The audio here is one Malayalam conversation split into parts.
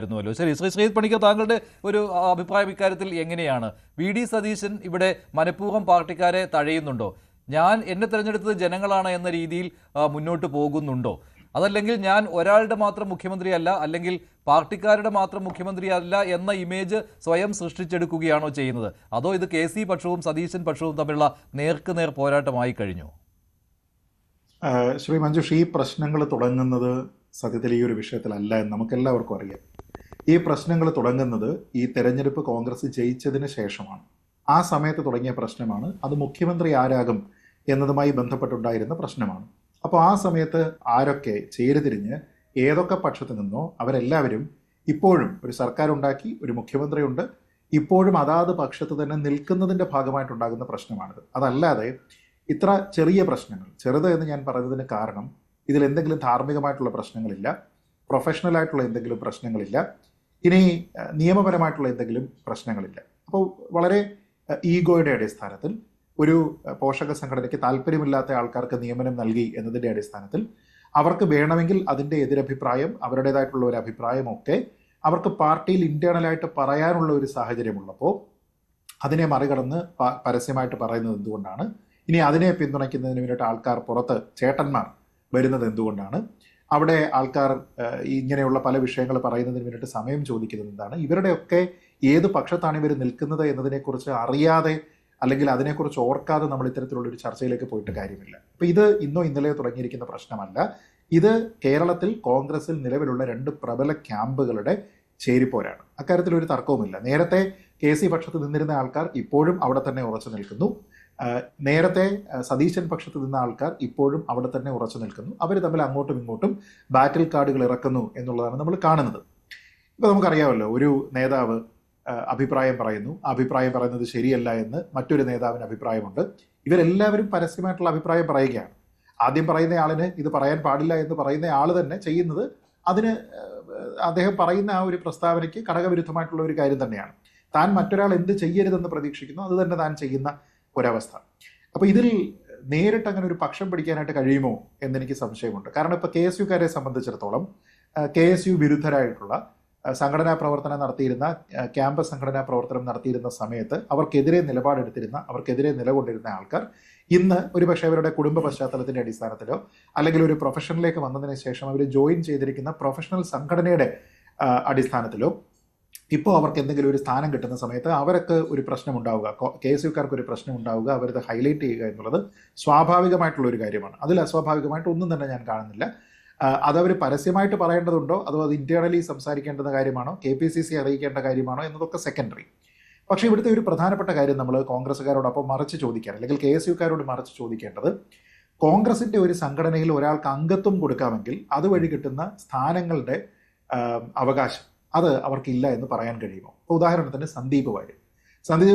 ല്ലോ. ശരി, ശ്രീജിത്ത് പണിക്കർ, താങ്കളുടെ ഒരു അഭിപ്രായം ഇക്കാര്യത്തിൽ എങ്ങനെയാണ്? വി ഡി സതീശൻ ഇവിടെ മനഃപൂർവ്വം പാർട്ടിക്കാരെ തഴയുന്നുണ്ടോ? എന്നെ തിരഞ്ഞെടുത്തത് ജനങ്ങളാണ് എന്ന രീതിയിൽ മുന്നോട്ട് പോകുന്നുണ്ടോ? അതല്ലെങ്കിൽ ഞാൻ ഒരാളുടെ മാത്രം മുഖ്യമന്ത്രിയല്ല, അല്ലെങ്കിൽ പാർട്ടിക്കാരുടെ മാത്രം മുഖ്യമന്ത്രിയല്ല എന്ന ഇമേജ് സ്വയം സൃഷ്ടിച്ചെടുക്കുകയാണോ ചെയ്യുന്നത്? അതോ ഇത് കെ സി പക്ഷവും സതീശൻ പക്ഷവും തമ്മിലുള്ള നേർക്കുനേർ പോരാട്ടമായി കഴിഞ്ഞു? ശ്രീ മഞ്ജുഷ്, ഈ പ്രശ്നങ്ങൾ തുടങ്ങുന്നത് സത്യത്തിൽ ഈ ഒരു വിഷയത്തിലല്ല എന്ന് നമുക്കെല്ലാവർക്കും അറിയാം. ഈ പ്രശ്നങ്ങൾ തുടങ്ങുന്നത് ഈ തെരഞ്ഞെടുപ്പ് കോൺഗ്രസ് ജയിച്ചതിന് ശേഷമാണ്. ആ സമയത്ത് തുടങ്ങിയ പ്രശ്നമാണ്. അത് മുഖ്യമന്ത്രി ആരാകും എന്നതുമായി ബന്ധപ്പെട്ടുണ്ടായിരുന്ന പ്രശ്നമാണ്. അപ്പോൾ ആ സമയത്ത് ആരൊക്കെ ചേരിതിരിഞ്ഞ് ഏതൊക്കെ പക്ഷത്ത് നിന്നോ അവരെല്ലാവരും ഇപ്പോഴും ഒരു സർക്കാർ ഉണ്ടാക്കി, ഒരു മുഖ്യമന്ത്രിയുണ്ട്, ഇപ്പോഴും അതാത് പക്ഷത്ത് തന്നെ നിൽക്കുന്നതിൻ്റെ ഭാഗമായിട്ടുണ്ടാകുന്ന പ്രശ്നമാണിത്. അതല്ലാതെ ഇത്ര ചെറിയ പ്രശ്നങ്ങൾ, ചെറുത് എന്ന് ഞാൻ പറഞ്ഞതിന് കാരണം ഇതിൽ എന്തെങ്കിലും ധാർമ്മികമായിട്ടുള്ള പ്രശ്നങ്ങളില്ല, പ്രൊഫഷണൽ ആയിട്ടുള്ള എന്തെങ്കിലും പ്രശ്നങ്ങളില്ല, ഇനി നിയമപരമായിട്ടുള്ള എന്തെങ്കിലും പ്രശ്നങ്ങളില്ല. അപ്പോൾ വളരെ ഈഗോയുടെ അടിസ്ഥാനത്തിൽ ഒരു പോഷക സംഘടനയ്ക്ക് താല്പര്യമില്ലാത്ത ആൾക്കാർക്ക് നിയമനം നൽകി എന്നതിൻ്റെ അടിസ്ഥാനത്തിൽ അവർക്ക് വേണമെങ്കിൽ അതിൻ്റെ എതിരഭിപ്രായം, അവരുടേതായിട്ടുള്ള ഒരു അഭിപ്രായമൊക്കെ അവർക്ക് പാർട്ടിയിൽ ഇന്റേണലായിട്ട് പറയാനുള്ള ഒരു സാഹചര്യമുള്ളപ്പോൾ അതിനെ മറികടന്ന് പരസ്യമായിട്ട് പറയുന്നത് എന്തുകൊണ്ടാണ്? ഇനി അതിനെ പിന്തുണയ്ക്കുന്നതിന് വേണ്ടിയിട്ട് ആൾക്കാർ പുറത്ത് ചേട്ടന്മാർ വരുന്നത് എന്തുകൊണ്ടാണ്? അവിടെ ആൾക്കാർ ഇങ്ങനെയുള്ള പല വിഷയങ്ങൾ പറയുന്നതിന് വേണ്ടിയിട്ട് സമയം ചോദിക്കുന്നത് എന്താണ്? ഇവരുടെയൊക്കെ ഏത് പക്ഷത്താണ് ഇവർ നിൽക്കുന്നത് എന്നതിനെക്കുറിച്ച് അറിയാതെ അല്ലെങ്കിൽ അതിനെക്കുറിച്ച് ഓർക്കാതെ നമ്മൾ ഇത്തരത്തിലുള്ള ഒരു ചർച്ചയിലേക്ക് പോയിട്ട് കാര്യമില്ല. അപ്പോൾ ഇത് ഇന്നോ ഇന്നലെയോ തുടങ്ങിയിരിക്കുന്ന പ്രശ്നമല്ല. ഇത് കേരളത്തിൽ കോൺഗ്രസിൽ നിലവിലുള്ള രണ്ട് പ്രബല ക്യാമ്പുകളുടെ ചേരിപ്പോരാണ്. അക്കാര്യത്തിൽ ഒരു തർക്കവുമില്ല. നേരത്തെ കെ സി പക്ഷത്ത് നിന്നിരുന്ന ആൾക്കാർ ഇപ്പോഴും അവിടെ തന്നെ ഉറച്ചു നിൽക്കുന്നു. നേരത്തെ സതീശൻ പക്ഷത്ത് നിന്ന ആൾക്കാർ ഇപ്പോഴും അവിടെ തന്നെ ഉറച്ചു നിൽക്കുന്നു. അവർ തമ്മിൽ അങ്ങോട്ടും ഇങ്ങോട്ടും ബാറ്റിൽ കാർഡുകൾ ഇറക്കുന്നു എന്നുള്ളതാണ് നമ്മൾ കാണുന്നത്. ഇപ്പോൾ നമുക്കറിയാമല്ലോ, ഒരു നേതാവ് അഭിപ്രായം പറയുന്നു, അഭിപ്രായം പറയുന്നത് ശരിയല്ല എന്ന് മറ്റൊരു നേതാവിന് അഭിപ്രായമുണ്ട്. ഇവരെല്ലാവരും പരസ്യമായിട്ടുള്ള അഭിപ്രായം പറയുകയാണ്. ആദ്യം പറയുന്ന ആളിന് ഇത് പറയാൻ പാടില്ല എന്ന് പറയുന്ന ആൾ തന്നെ ചെയ്യുന്നത് അതിന് അദ്ദേഹം പറയുന്ന ആ ഒരു പ്രസ്താവനയ്ക്ക് ഘടകവിരുദ്ധമായിട്ടുള്ള ഒരു കാര്യം തന്നെയാണ്. താൻ മറ്റൊരാൾ എന്ത് ചെയ്യരുതെന്ന് പ്രതീക്ഷിക്കുന്നു അത് തന്നെ താൻ ചെയ്യുന്ന ഒരവസ്ഥ. അപ്പോൾ ഇതിൽ നേരിട്ട് അങ്ങനെ ഒരു പക്ഷം പിടിക്കാനായിട്ട് കഴിയുമോ എന്നെനിക്ക് സംശയമുണ്ട്. കാരണം ഇപ്പോൾ കെ എസ് യുക്കാരെ സംബന്ധിച്ചിടത്തോളം കെ എസ് യു വിരുദ്ധരായിട്ടുള്ള സംഘടനാ പ്രവർത്തനം നടത്തിയിരുന്ന, ക്യാമ്പസ് സംഘടനാ പ്രവർത്തനം നടത്തിയിരുന്ന സമയത്ത് അവർക്കെതിരെ നിലപാടെടുത്തിരുന്ന, അവർക്കെതിരെ നിലകൊണ്ടിരുന്ന ആൾക്കാർ ഇന്ന് ഒരുപക്ഷെ അവരുടെ കുടുംബ പശ്ചാത്തലത്തിന്റെ അടിസ്ഥാനത്തിലോ അല്ലെങ്കിൽ ഒരു പ്രൊഫഷനിലേക്ക് വന്നതിന് ശേഷം അവർ ജോയിൻ ചെയ്തിരിക്കുന്ന പ്രൊഫഷണൽ സംഘടനയുടെ അടിസ്ഥാനത്തിലോ ഇപ്പോൾ അവർക്ക് എന്തെങ്കിലും ഒരു സ്ഥാനം കിട്ടുന്ന സമയത്ത് അവർക്ക് ഒരു പ്രശ്നം ഉണ്ടാവുക, കെ എസ് യുക്കാർക്ക് ഒരു പ്രശ്നം ഉണ്ടാവുക, അവരത് ഹൈലൈറ്റ് ചെയ്യുക എന്നുള്ളത് സ്വാഭാവികമായിട്ടുള്ള ഒരു കാര്യമാണ്. അതിൽ അസ്വാഭാവികമായിട്ട് ഒന്നും തന്നെ ഞാൻ കാണുന്നില്ല. അതവർ പരസ്യമായിട്ട് പറയേണ്ടതുണ്ടോ അതോ അത് ഇന്റേണലി സംസാരിക്കേണ്ടുന്ന കാര്യമാണോ, KPCC അറിയിക്കേണ്ട കാര്യമാണോ എന്നതൊക്കെ സെക്കൻഡറി. പക്ഷേ ഇവിടുത്തെ ഒരു പ്രധാനപ്പെട്ട കാര്യം നമ്മൾ കോൺഗ്രസ്സുകാരോടൊപ്പം മറിച്ച് ചോദിക്കാൻ, അല്ലെങ്കിൽ കെ എസ് യുക്കാരോട് മറിച്ച് ചോദിക്കേണ്ടത്, കോൺഗ്രസിന്റെ ഒരു സംഘടനയിൽ ഒരാൾക്ക് അംഗത്വം കൊടുക്കാമെങ്കിൽ അതുവഴി കിട്ടുന്ന സ്ഥാനങ്ങളുടെ അവകാശം അത് അവർക്കില്ല എന്ന് പറയാൻ കഴിയുമോ? ഇപ്പോൾ ഉദാഹരണത്തിന് സന്ദീപ്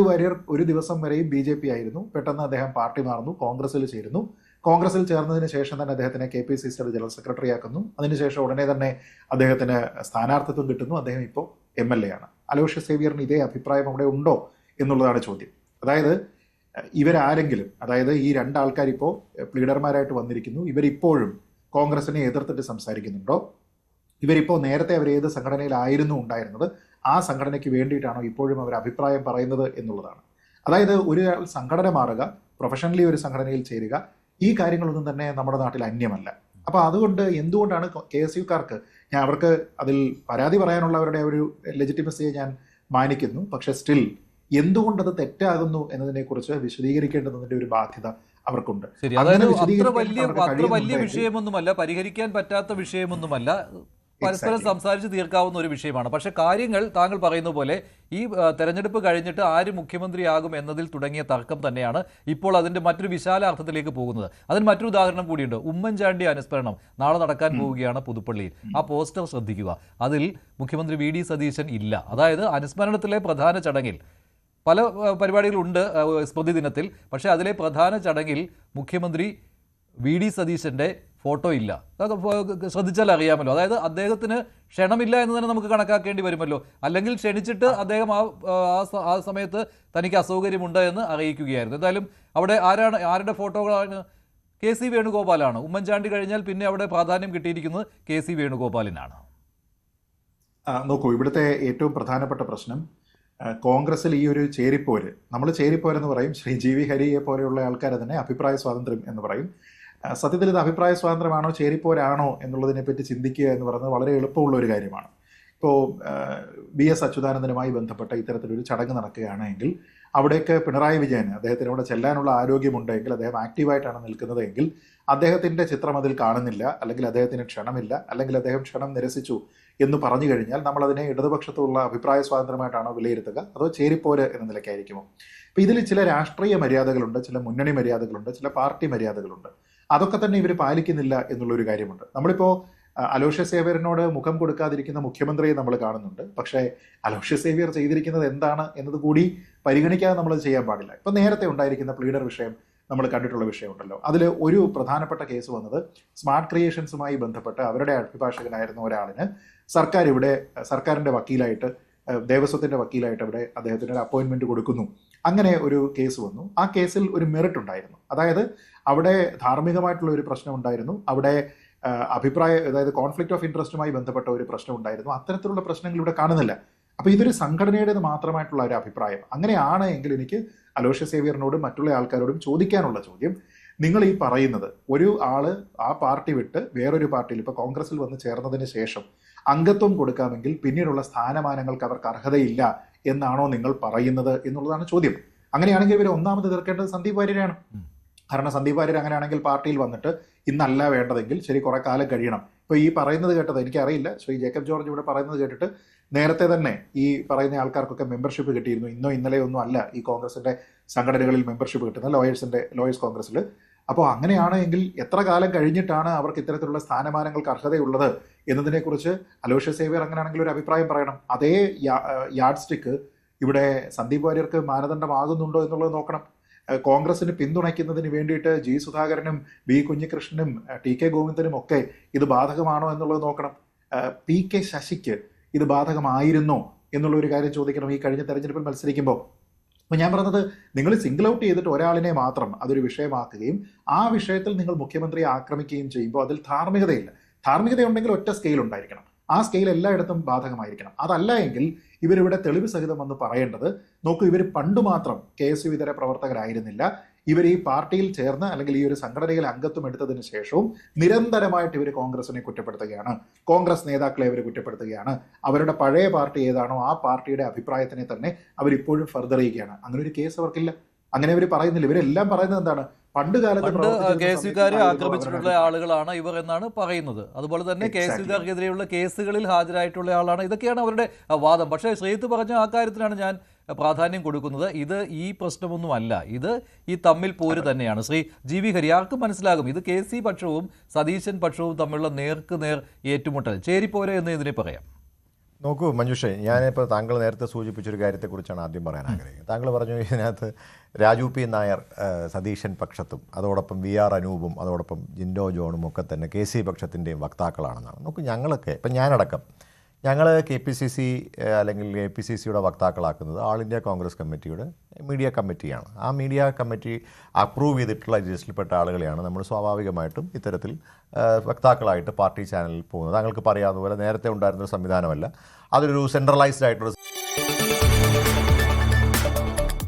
വാര്യർ ഒരു ദിവസം വരെയും BJP ആയിരുന്നു. പെട്ടെന്ന് അദ്ദേഹം പാർട്ടി മാറുന്നു, കോൺഗ്രസിൽ ചേരുന്നു. കോൺഗ്രസിൽ ചേർന്നതിന് ശേഷം തന്നെ അദ്ദേഹത്തിനെ KPCCയുടെ ജനറൽ സെക്രട്ടറി ആക്കുന്നു. അതിനുശേഷം ഉടനെ തന്നെ അദ്ദേഹത്തിന് സ്ഥാനാർത്ഥിത്വം കിട്ടുന്നു. അദ്ദേഹം ഇപ്പോൾ MLA ആണ്. അലോഷ്യസ് സേവ്യറിന് ഇതേ അഭിപ്രായം അവിടെ ഉണ്ടോ എന്നുള്ളതാണ് ചോദ്യം. അതായത് ഇവരാരെങ്കിലും, അതായത് ഈ രണ്ടാൾക്കാർ ഇപ്പോൾ ലീഡർമാരായിട്ട് വന്നിരിക്കുന്നു, ഇവരിപ്പോഴും കോൺഗ്രസിനെ എതിർത്തിട്ട് സംസാരിക്കുന്നുണ്ടോ? ഇവരിപ്പോൾ നേരത്തെ അവർ ഏത് സംഘടനയിലായിരുന്നു ഉണ്ടായിരുന്നത്, ആ സംഘടനയ്ക്ക് വേണ്ടിയിട്ടാണോ ഇപ്പോഴും അവർ അഭിപ്രായം പറയുന്നത് എന്നുള്ളതാണ്. അതായത് ഒരു സംഘടന മാറുക, പ്രൊഫഷണലി ഒരു സംഘടനയിൽ ചേരുക, ഈ കാര്യങ്ങളൊന്നും തന്നെ നമ്മുടെ നാട്ടിൽ അന്യമല്ല. അപ്പോൾ അതുകൊണ്ട് എന്തുകൊണ്ടാണ് KSUക്കാർക്ക്, ഞാൻ അവർക്ക് അതിൽ പരാതി പറയാനുള്ളവരുടെ ഒരു ലെജിറ്റിമസിയെ ഞാൻ മാനിക്കുന്നു, പക്ഷെ സ്റ്റിൽ എന്തുകൊണ്ടത് തെറ്റാകുന്നു എന്നതിനെക്കുറിച്ച് വിശദീകരിക്കേണ്ടതിന്റെ ഒരു ബാധ്യത അവർക്കുണ്ട്. ശരി, അതായത് അത്ര വലിയ വിഷയമൊന്നുമല്ല, പരിഹരിക്കാൻ പറ്റാത്ത വിഷയമൊന്നുമല്ല, പരസ്പരം സംസാരിച്ച് തീർക്കാവുന്ന ഒരു വിഷയമാണ്. പക്ഷെ കാര്യങ്ങൾ താങ്കൾ പറയുന്ന പോലെ ഈ തെരഞ്ഞെടുപ്പ് കഴിഞ്ഞിട്ട് ആര് മുഖ്യമന്ത്രിയാകും എന്നതിൽ തുടങ്ങിയ തർക്കം തന്നെയാണ് ഇപ്പോൾ അതിന്റെ മറ്റൊരു വിശാല അർത്ഥത്തിലേക്ക് പോകുന്നത്. അതിന് മറ്റൊരു ഉദാഹരണം കൂടിയുണ്ട്. ഉമ്മൻചാണ്ടി അനുസ്മരണം നാളെ നടക്കാൻ പോവുകയാണ് പുതുപ്പള്ളിയിൽ. ആ പോസ്റ്റർ ശ്രദ്ധിക്കുക. അതിൽ മുഖ്യമന്ത്രി വി ഡി സതീശൻ ഇല്ല. അതായത് അനുസ്മരണത്തിലെ പ്രധാന ചടങ്ങിൽ പല പരിപാടികളുണ്ട് സ്മൃതി ദിനത്തിൽ, പക്ഷേ അതിലെ പ്രധാന ചടങ്ങിൽ മുഖ്യമന്ത്രി വി ഡി സതീശൻ്റെ ഫോട്ടോ ഇല്ല. അതൊക്കെ ശ്രദ്ധിച്ചാൽ അറിയാമല്ലോ. അതായത് അദ്ദേഹത്തിന് ക്ഷണമില്ല എന്ന് തന്നെ നമുക്ക് കണക്കാക്കേണ്ടി വരുമല്ലോ. അല്ലെങ്കിൽ ക്ഷണിച്ചിട്ട് അദ്ദേഹം ആ സമയത്ത് തനിക്ക് അസൗകര്യമുണ്ട് എന്ന് അറിയിക്കുകയായിരുന്നു. എന്തായാലും അവിടെ ആരുടെ ഫോട്ടോകളാണ്? KC വേണുഗോപാലാണ്. ഉമ്മൻചാണ്ടി കഴിഞ്ഞാൽ പിന്നെ അവിടെ പ്രാധാന്യം കിട്ടിയിരിക്കുന്നത് KC വേണുഗോപാലിനാണ്. നോക്കൂ, ഇവിടുത്തെ ഏറ്റവും പ്രധാനപ്പെട്ട പ്രശ്നം കോൺഗ്രസിൽ ഈ ഒരു ചേരിപ്പോര്, നമ്മൾ ചേരിപ്പോരെന്ന് പറയും, ശ്രീ ജി വി ഹരിയെ പോലെയുള്ള ആൾക്കാർ തന്നെ അഭിപ്രായ സ്വാതന്ത്ര്യം എന്ന് പറയും. സത്യത്തിൽ ഇത് അഭിപ്രായ സ്വാതന്ത്ര്യമാണോ ചേരിപ്പോരാണോ എന്നുള്ളതിനെപ്പറ്റി ചിന്തിക്കുക എന്ന് പറയുന്നത് വളരെ എളുപ്പമുള്ള ഒരു കാര്യമാണ്. ഇപ്പോൾ BS അച്യുതാനന്ദനുമായി ബന്ധപ്പെട്ട ഇത്തരത്തിലൊരു ചടങ്ങ് നടക്കുകയാണെങ്കിൽ അവിടേക്ക് പിണറായി വിജയൻ അദ്ദേഹത്തിന് അവിടെ ചെല്ലാനുള്ള ആരോഗ്യമുണ്ടെങ്കിൽ, അദ്ദേഹം ആക്റ്റീവായിട്ടാണ് നിൽക്കുന്നത് എങ്കിൽ അദ്ദേഹത്തിൻ്റെ ചിത്രം അതിൽ കാണുന്നില്ല, അല്ലെങ്കിൽ അദ്ദേഹത്തിന് ക്ഷണമില്ല, അല്ലെങ്കിൽ അദ്ദേഹം ക്ഷണം നിരസിച്ചു എന്ന് പറഞ്ഞു കഴിഞ്ഞാൽ നമ്മളതിനെ ഇടതുപക്ഷത്തുള്ള അഭിപ്രായ സ്വാതന്ത്ര്യമായിട്ടാണോ വിലയിരുത്തുക, അതോ ചേരിപ്പോര് എന്ന നിലയ്ക്കായിരിക്കുമോ? അപ്പോൾ ഇതിൽ ചില രാഷ്ട്രീയ മര്യാദകളുണ്ട്, ചില മുന്നണി മര്യാദകളുണ്ട്, ചില പാർട്ടി മര്യാദകളുണ്ട്. അതൊക്കെ തന്നെ ഇവർ പാലിക്കുന്നില്ല എന്നുള്ളൊരു കാര്യമുണ്ട്. നമ്മളിപ്പോൾ അലോഷ്യസ് സേവ്യറിനോട് മുഖം കൊടുക്കാതിരിക്കുന്ന മുഖ്യമന്ത്രിയെ നമ്മൾ കാണുന്നുണ്ട്. പക്ഷേ അലോഷ്യസ് സേവ്യർ ചെയ്തിരിക്കുന്നത് എന്താണ് എന്നത് കൂടി പരിഗണിക്കാതെ നമ്മൾ ചെയ്യാൻ പാടില്ല. ഇപ്പം നേരത്തെ ഉണ്ടായിരിക്കുന്ന പ്ലീഡർ വിഷയം നമ്മൾ കണ്ടിട്ടുള്ള വിഷയമുണ്ടല്ലോ, അതിൽ ഒരു പ്രധാനപ്പെട്ട കേസ് വന്നത് സ്മാർട്ട് ക്രിയേഷൻസുമായി ബന്ധപ്പെട്ട് അവരുടെ അഭിഭാഷകനായിരുന്ന ഒരാളിന് സർക്കാരിൻ്റെ വക്കീലായിട്ട്, ദേവസ്വത്തിൻ്റെ വക്കീലായിട്ട് ഇവിടെ അദ്ദേഹത്തിന് ഒരു അപ്പോയിൻമെൻറ്റ് കൊടുക്കുന്നു. അങ്ങനെ ഒരു കേസ് വന്നു. ആ കേസിൽ ഒരു മെറിറ്റ് ഉണ്ടായിരുന്നു. അതായത് അവിടെ ധാർമ്മികമായിട്ടുള്ള ഒരു പ്രശ്നം ഉണ്ടായിരുന്നു, അവിടെ അതായത് കോൺഫ്ലിക്റ്റ് ഓഫ് ഇൻട്രസ്റ്റുമായി ബന്ധപ്പെട്ട ഒരു പ്രശ്നം ഉണ്ടായിരുന്നു. അത്തരത്തിലുള്ള പ്രശ്നങ്ങൾ ഇവിടെ കാണുന്നില്ല. അപ്പോൾ ഇതൊരു സംഘടനയുടേത് മാത്രമായിട്ടുള്ള ഒരു അഭിപ്രായം. അങ്ങനെയാണ് എങ്കിൽ എനിക്ക് അലോഷ്യസ് സേവ്യറിനോടും മറ്റുള്ള ആൾക്കാരോടും ചോദിക്കാനുള്ള ചോദ്യം, നിങ്ങൾ ഈ പറയുന്നത് ഒരു ആള് ആ പാർട്ടി വിട്ട് വേറൊരു പാർട്ടിയിൽ, ഇപ്പോൾ കോൺഗ്രസിൽ വന്ന് ചേർന്നതിന് ശേഷം അംഗത്വം കൊടുക്കാമെങ്കിൽ പിന്നീടുള്ള സ്ഥാനമാനങ്ങൾക്ക് അവർക്ക് അർഹതയില്ല എന്നാണോ നിങ്ങൾ പറയുന്നത് എന്നുള്ളതാണ് ചോദ്യം. അങ്ങനെയാണെങ്കിൽ ഇവർ ഒന്നാമത് എതിർക്കേണ്ടത് സന്ദീപ് വാര്യരെയാണ്. കാരണം സന്ദീപ് വാര്യർ അങ്ങനെയാണെങ്കിൽ പാർട്ടിയിൽ വന്നിട്ട് ഇന്നല്ല വേണ്ടതെങ്കിൽ ശരി കുറെ കാലം കഴിയണം. ഇപ്പോൾ ഈ പറയുന്നത് കേട്ടത് എനിക്കറിയില്ല, ശ്രീ ജേക്കബ് ജോർജ് ഇവിടെ പറയുന്നത് കേട്ടിട്ട് നേരത്തെ തന്നെ ഈ പറയുന്ന ആൾക്കാർക്കൊക്കെ മെമ്പർഷിപ്പ് കിട്ടിയിരുന്നു. ഇന്നോ ഇന്നലെയോ ഒന്നും അല്ല ഈ കോൺഗ്രസിന്റെ സംഘടനകളിൽ മെമ്പർഷിപ്പ് കിട്ടുന്നത്, ലോയേഴ്സ് കോൺഗ്രസിൽ. അപ്പോൾ അങ്ങനെയാണെങ്കിൽ എത്ര കാലം കഴിഞ്ഞിട്ടാണ് അവർക്ക് ഇത്തരത്തിലുള്ള സ്ഥാനമാനങ്ങൾക്ക് അർഹതയുള്ളത് എന്നതിനെക്കുറിച്ച് അലോഷ്യസ് സേവ്യർ അങ്ങനെയാണെങ്കിൽ ഒരു അഭിപ്രായം പറയണം. അതേ യാർഡ് സ്റ്റിക്ക് ഇവിടെ സന്ദീപ് വാര്യർക്ക് മാനദണ്ഡമാകുന്നുണ്ടോ എന്നുള്ളത് നോക്കണം. കോൺഗ്രസിന് പിന്തുണയ്ക്കുന്നതിന് വേണ്ടിയിട്ട് ജി സുധാകരനും ബി കുഞ്ഞികൃഷ്ണനും TK ഗോവിന്ദനും ഒക്കെ ഇത് ബാധകമാണോ എന്നുള്ളത് നോക്കണം. PK ശശിക്ക് ഇത് ബാധകമായിരുന്നോ എന്നുള്ള ഒരു കാര്യം ചോദിക്കണം ഈ കഴിഞ്ഞ തെരഞ്ഞെടുപ്പിൽ മത്സരിക്കുമ്പോൾ. അപ്പോൾ ഞാൻ പറഞ്ഞത്, നിങ്ങൾ സിംഗിൾ ഔട്ട് ചെയ്തിട്ട് ഒരാളിനെ മാത്രം അതൊരു വിഷയമാക്കുകയും ആ വിഷയത്തിൽ നിങ്ങൾ മുഖ്യമന്ത്രിയെ ആക്രമിക്കുകയും ചെയ്യുമ്പോൾ അതിൽ ധാർമ്മികതയില്ല. ധാർമ്മികതയുണ്ടെങ്കിൽ ഒറ്റ സ്കെയിൽ ഉണ്ടായിരിക്കണം, ആ സ്കെയിൽ എല്ലായിടത്തും ബാധകമായിരിക്കണം. അതല്ല എങ്കിൽ ഇവരിവിടെ തെളിവ് സഹിതം വന്ന് പറയേണ്ടത്, നോക്കൂ ഇവർ പണ്ടു മാത്രം KSU ഇതര പ്രവർത്തകരായിരുന്നില്ല, ഇവർ ഈ പാർട്ടിയിൽ ചേർന്ന് അല്ലെങ്കിൽ ഈ ഒരു സംഘടനയിൽ അംഗത്വം എടുത്തതിന് ശേഷവും നിരന്തരമായിട്ട് ഇവർ കോൺഗ്രസിനെ കുറ്റപ്പെടുത്തുകയാണ്, കോൺഗ്രസ് നേതാക്കളെ ഇവർ കുറ്റപ്പെടുത്തുകയാണ്, അവരുടെ പഴയ പാർട്ടി ഏതാണോ ആ പാർട്ടിയുടെ അഭിപ്രായത്തിനെ തന്നെ അവരിപ്പോഴും ഫർദർ ചെയ്യുകയാണ്. അങ്ങനെ ഒരു കേസ് അവർക്കില്ല, അങ്ങനെ അവർ പറയുന്നില്ല. ഇവരെല്ലാം പറയുന്നത് എന്താണ്, പണ്ട് KSUകാരെ ആക്രമിച്ചിട്ടുള്ള ആളുകളാണ് ഇവർ എന്നാണ് പറയുന്നത്. അതുപോലെ തന്നെ KSUകാർക്കെതിരെയുള്ള കേസുകളിൽ ഹാജരായിട്ടുള്ള ആളാണ്, ഇതൊക്കെയാണ് അവരുടെ വാദം. പക്ഷേ ശ്രീജിത്ത് പറഞ്ഞ ആ കാര്യത്തിനാണ് ഞാൻ പ്രാധാന്യം കൊടുക്കുന്നത്. ഇത് ഈ പ്രശ്നമൊന്നുമല്ല, ഇത് ഈ തമ്മിൽ പോര് തന്നെയാണ്. ശ്രീ GV ഹരി, ആർക്കും മനസ്സിലാകും ഇത് KC പക്ഷവും സതീശൻ പക്ഷവും തമ്മിലുള്ള നേർക്കുനേർ ഏറ്റുമുട്ടൽ, ചേരിപ്പോര് എന്ന് ഇതിനെ പറയാം. നോക്കൂ മഞ്ജുഷേ, ഞാനിപ്പോൾ താങ്കൾ നേരത്തെ സൂചിപ്പിച്ചൊരു കാര്യത്തെക്കുറിച്ചാണ് ആദ്യം പറയാൻ ആഗ്രഹിക്കുന്നത്. താങ്കൾ പറഞ്ഞു ഇതിനകത്ത് രാജു P നായർ സതീശൻ പക്ഷത്തും അതോടൊപ്പം VR അനൂപും അതോടൊപ്പം ജിൻഡോ ജോണും ഒക്കെ തന്നെ KC പക്ഷത്തിൻ്റെയും വക്താക്കളാണെന്നാണ്. നോക്കൂ ഞങ്ങളൊക്കെ, ഇപ്പം ഞാനടക്കം, ഞങ്ങൾ KPCC അല്ലെങ്കിൽ APCCയുടെ വക്താക്കളാക്കുന്നത് ആൾ ഇന്ത്യ കോൺഗ്രസ് കമ്മിറ്റിയുടെ മീഡിയ കമ്മിറ്റിയാണ്. ആ മീഡിയ കമ്മിറ്റി അപ്രൂവ് ചെയ്തിട്ടുള്ള ലിസ്റ്റിൽപ്പെട്ട ആളുകളെയാണ് നമ്മൾ സ്വാഭാവികമായിട്ടും ഇത്തരത്തിൽ വക്താക്കളായിട്ട് പാർട്ടി ചാനലിൽ പോകുന്നത്. താങ്കൾക്ക് പറയാവുന്ന പോലെ നേരത്തെ ഉണ്ടായിരുന്ന സംവിധാനമല്ല, അതൊരു സെൻട്രലൈസ്ഡ് ആയിട്ടുള്ള.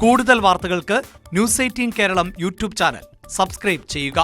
കൂടുതൽ വാർത്തകൾക്ക് News 18 Keralam YouTube channel subscribe ചെയ്യുക.